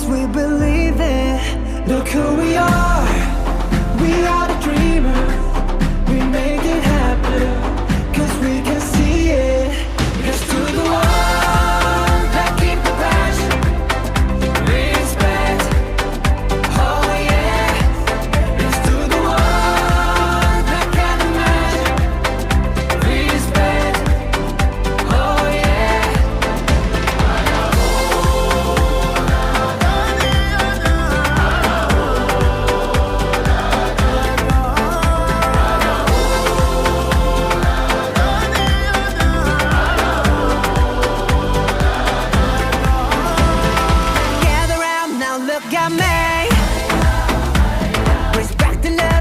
'cause we believe it. Look who we are the dreamers. We make it happen 'cause we can see it. Here's to the ones that keep the passion, respect. Oh yeah. Here's to the ones that can imagine, respect. Oh yeah. Gather round now, look at me. Respect and love.